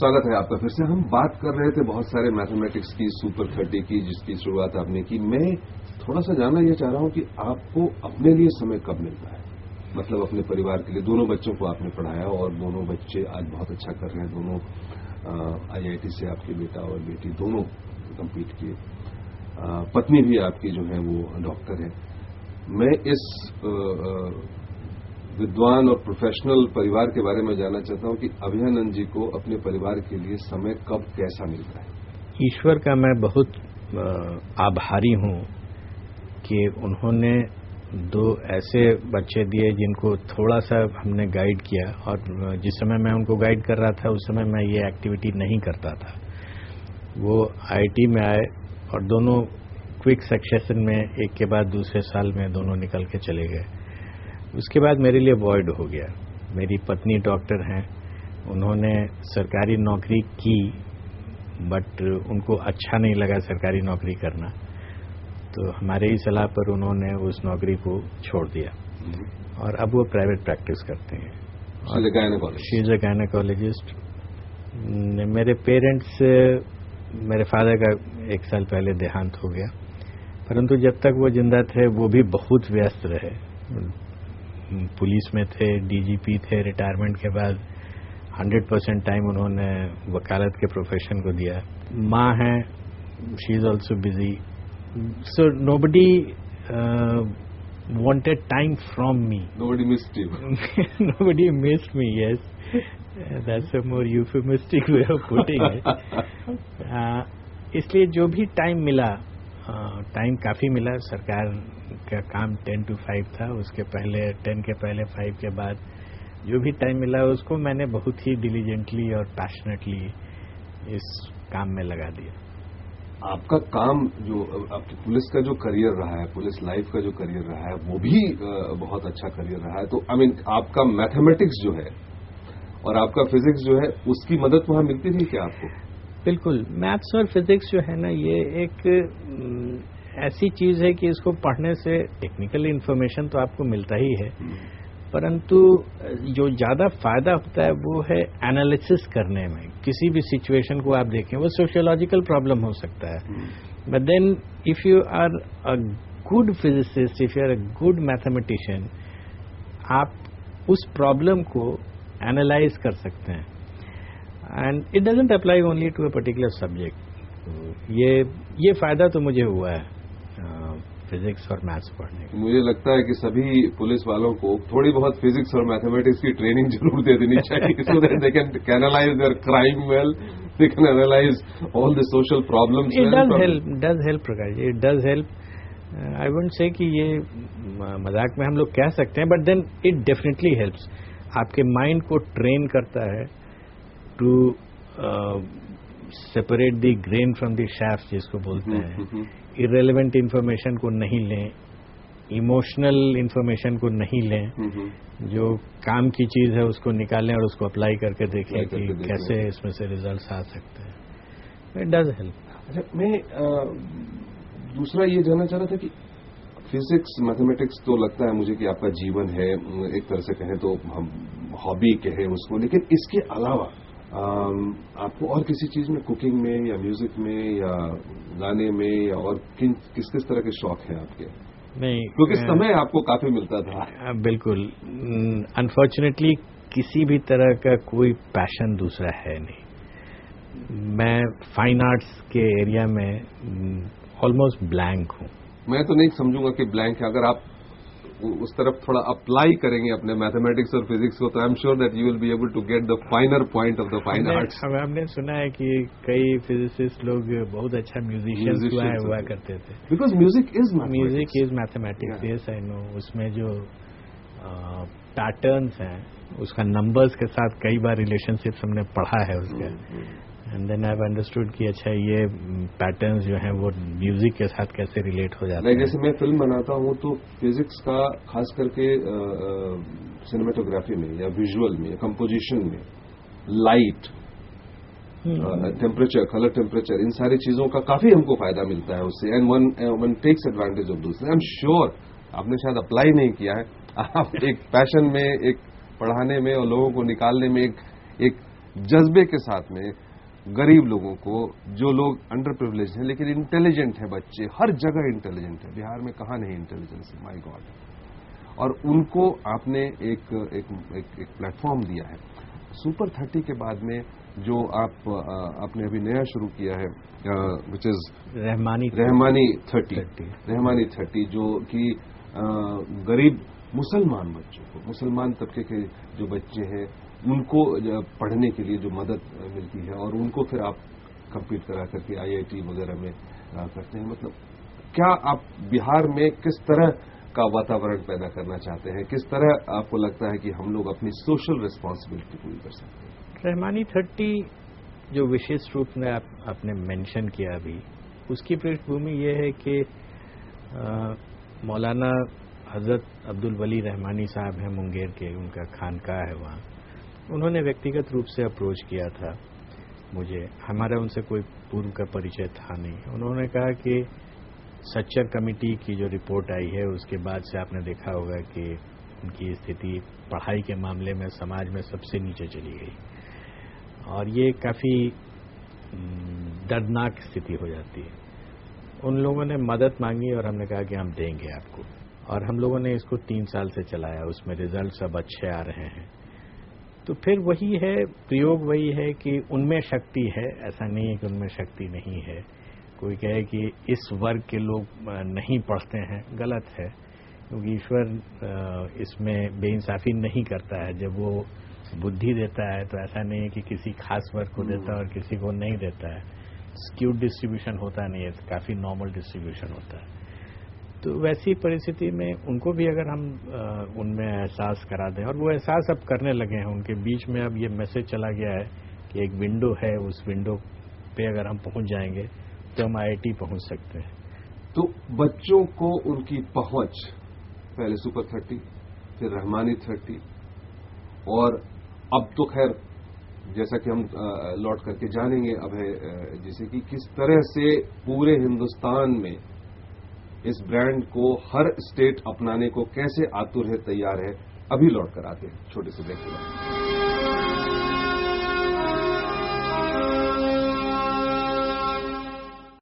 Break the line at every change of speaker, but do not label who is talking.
स्वागत है आपका फिर से। हम बात कर रहे थे बहुत सारे मैथमेटिक्स की, सुपर 30 की, जिसकी शुरुआत आपने की। मैं थोड़ा सा जानना ये चाह रहा हूं कि आपको अपने लिए समय कब मिलता है, मतलब अपने परिवार के लिए। दोनों बच्चों को आपने पढ़ाया और दोनों बच्चे आज बहुत अच्छा कर रहे हैं। दोनों IIT से आपके बेटा और बेटी दोनों कम्पीट किए। पत्नी भी आपकी जो है वो डॉक्टर है। मैं इस विद्वान और प्रोफेशनल परिवार के बारे में जानना चाहता हूं कि अभयानंद जी को अपने परिवार के लिए समय कब कैसा मिलता है।
ईश्वर का मैं बहुत आभारी हूं कि उन्होंने दो ऐसे बच्चे दिए जिनको थोड़ा सा हमने गाइड किया, और जिस समय मैं उनको गाइड कर रहा था उस समय मैं ये एक्टिविटी नहीं करता था। वो IIT में आए और दोनों क्विक सक्सेशन में एक के बाद दूसरे साल में दोनों निकल के चले गए। उसके बाद मेरे लिए वॉइड हो गया। मेरी पत्नी डॉक्टर हैं, उन्होंने सरकारी नौकरी की, बट उनको अच्छा नहीं लगा सरकारी नौकरी करना, तो हमारे ही सलाह पर उन्होंने उस नौकरी को छोड़ दिया और अब वो प्राइवेट प्रैक्टिस करते हैं। She is a gynaecologist. मेरे पेरेंट्स, मेरे फादर का 1 साल पहले देहांत हो गया, परंतु जब तक वो जिंदा थे वो भी बहुत व्यस्त रहे। पुलिस में थे, DGP थे। रिटायरमेंट के बाद 100% टाइम उन्होंने वकालत के प्रोफेशन को दिया। माँ हैं, she is also busy, so nobody wanted time from me.
Nobody missed you.
Nobody missed me, yes. That's a more euphemistic way of putting it. इसलिए जो भी टाइम मिला, टाइम काफी मिला। सरकार का काम 10 to 5 था, उसके पहले 10 के पहले 5 के बाद जो भी टाइम मिला उसको मैंने बहुत ही डिलीजेंटली और पैशनेटली इस काम में लगा दिया।
आपका काम, जो आपकी पुलिस का जो करियर रहा है, पुलिस लाइफ का जो करियर रहा है, वो भी बहुत अच्छा करियर रहा है। तो आपका मैथमेटिक्स जो है और आपका फिजिक्स जो है, उसकी मदद वहां मिलती थी क्या आपको?
बिल्कुल। मैथ्स और फिजिक्स जो है ना, ये एक ऐसी चीज है कि इसको पढ़ने से टेक्निकल इन्फॉर्मेशन तो आपको मिलता ही है, परंतु जो ज्यादा फायदा होता है वो है एनालिसिस करने में। किसी भी सिचुएशन को आप देखें, वो सोशियोलॉजिकल प्रॉब्लम हो सकता है, but then if you are a good physicist, if you are a good mathematician, आप उस प्रॉब्लम को एनालाइज कर सकते हैं। And it doesn't apply only to a particular subject. ये फायदा तो मुझे हुआ है फिजिक्स और मैथ्स पढ़ने का।
मुझे लगता है कि सभी पुलिस वालों को थोड़ी बहुत फिजिक्स और मैथमेटिक्स की ट्रेनिंग जरूर दे देनी चाहिए, so that they can analyze their crime well, they can analyze all the social problems well.
It does help Prakash ji, it does help. I wouldn't say कि ये मजाक में हम लोग कह सकते हैं, but then it definitely helps. आपके माइंड को ट्रेन करता है to separate the grain from the shaft, जिसको बोलते हैं। इरेलेवेंट इंफॉर्मेशन को नहीं लें, इमोशनल इंफॉर्मेशन को नहीं लें, जो काम की चीज है उसको निकालें और उसको अप्लाई करके देखें कि कैसे इसमें से रिजल्ट्स आ सकते हैं। It does help.
अच्छा, मैं दूसरा ये जानना चाह रहा था कि फिजिक्स मैथमेटिक्स तो लगता है मुझे कि आपका जीवन है, एक तरह से कहें तो हम हॉबी कहें उसको, लेकिन इसके अलावा आपको और किसी चीज में, कुकिंग में या म्यूजिक में या गाने में, या और किस किस तरह के शौक हैं आपके?
नहीं,
क्योंकि समय आपको काफी मिलता था।
बिल्कुल। अनफॉर्चुनेटली किसी भी तरह का कोई पैशन दूसरा है नहीं। मैं फाइन आर्ट्स के एरिया में ऑलमोस्ट ब्लैंक हूँ।
मैं तो नहीं समझूंगा कि ब्लैंक है। अगर आप उस तरफ थोड़ा अप्लाई करेंगे अपने मैथमेटिक्स और फिजिक्स को, तो I am sure that you will be able to get the finer point of the fine arts.
हमने सुना है कि कई फिजिसिस्ट लोग बहुत अच्छा म्यूजिशियंस हुआ करते थे।
Because music is
mathematics. Yes, I know. उसमें जो पैटर्न्स हैं, उसका नंबर्स के साथ कई बार रिलेशनशिप्स हमने पढ़ा है उसका, and then I have understood कि अच्छा ये पैटर्न्स जो हैं वो म्यूजिक के साथ कैसे रिलेट हो जाते हैं।
जैसे मैं फिल्म बनाता हूँ तो फिजिक्स का खास करके सिनेमेटोग्राफी में या विजुअल में या कंपोजिशन में, लाइट, टेम्परेचर, कलर टेम्परेचर, इन सारी चीजों का काफी हमको फायदा मिलता है उससे, and one takes advantage of this. I am sure आपने शायद अप्लाई नहीं किया है, आप एक पैशन में, एक पढ़ाने में और लोगों को निकालने में एक जज्बे के साथ में गरीब लोगों को, जो लोग अंडर प्रिविलेज हैं लेकिन इंटेलिजेंट हैं बच्चे, हर जगह इंटेलिजेंट है, बिहार में कहाँ नहीं इंटेलिजेंस है, माय गॉड, और उनको आपने एक प्लेटफॉर्म दिया है। सुपर 30 के बाद में जो आपने अभी नया शुरू किया है, विच इज रहमानी 30, जो कि गरीब मुसलमान बच्चों को, मुसलमान तबके के जो बच्चे हैं उनको पढ़ने के लिए जो मदद मिलती है, और उनको फिर आप कंप्लीट करा करके IIT वगैरह में करते हैं। मतलब क्या आप बिहार में किस तरह का वातावरण पैदा करना चाहते हैं, किस तरह आपको लगता है कि हम लोग अपनी सोशल रिस्पॉन्सिबिलिटी पूरी कर सकते हैं?
रहमानी 30 जो विशेष रूप में आपने मेंशन किया अभी, उसकी पृष्ठभूमि ये है कि मौलाना हजरत अब्दुल वली रहमानी साहब हैं मुंगेर के, उनका खानकाह है वहाँ। उन्होंने व्यक्तिगत रूप से अप्रोच किया था मुझे, हमारा उनसे कोई पूर्व का परिचय था नहीं। उन्होंने कहा कि सच्चर कमेटी की जो रिपोर्ट आई है उसके बाद से आपने देखा होगा कि उनकी स्थिति पढ़ाई के मामले में समाज में सबसे नीचे चली गई, और ये काफ़ी दर्दनाक स्थिति हो जाती है। उन लोगों ने मदद मांगी और हमने कहा कि हम देंगे आपको, और हम लोगों ने इसको 3 साल से चलाया, उसमें रिजल्ट सब अच्छे आ रहे हैं। तो फिर वही है, प्रयोग वही है कि उनमें शक्ति है, ऐसा नहीं है कि उनमें शक्ति नहीं है। कोई कहे कि इस वर्ग के लोग नहीं पढ़ते हैं, गलत है, क्योंकि ईश्वर इसमें बेइंसाफी नहीं करता है। जब वो बुद्धि देता है तो ऐसा नहीं है कि किसी खास वर्ग को देता है और किसी को नहीं देता है। स्क्यूड डिस्ट्रीब्यूशन होता नहीं है, काफ़ी नॉर्मल डिस्ट्रीब्यूशन होता है। तो वैसी परिस्थिति में उनको भी अगर हम उनमें एहसास करा दें, और वो एहसास अब करने लगे हैं, उनके बीच में अब ये मैसेज चला गया है कि एक विंडो है, उस विंडो पे अगर हम पहुंच जाएंगे तो हम IIT पहुंच सकते हैं।
तो बच्चों को उनकी पहुंच, पहले सुपर 30, फिर रहमानी 30, और अब तो खैर जैसा कि हम लौट करके जानेंगे अब है जैसे कि किस तरह से पूरे हिंदुस्तान में इस ब्रांड को हर स्टेट अपनाने को कैसे आतुर है, तैयार है। अभी लौट कर आते हैं छोटे से ब्रेक के बाद।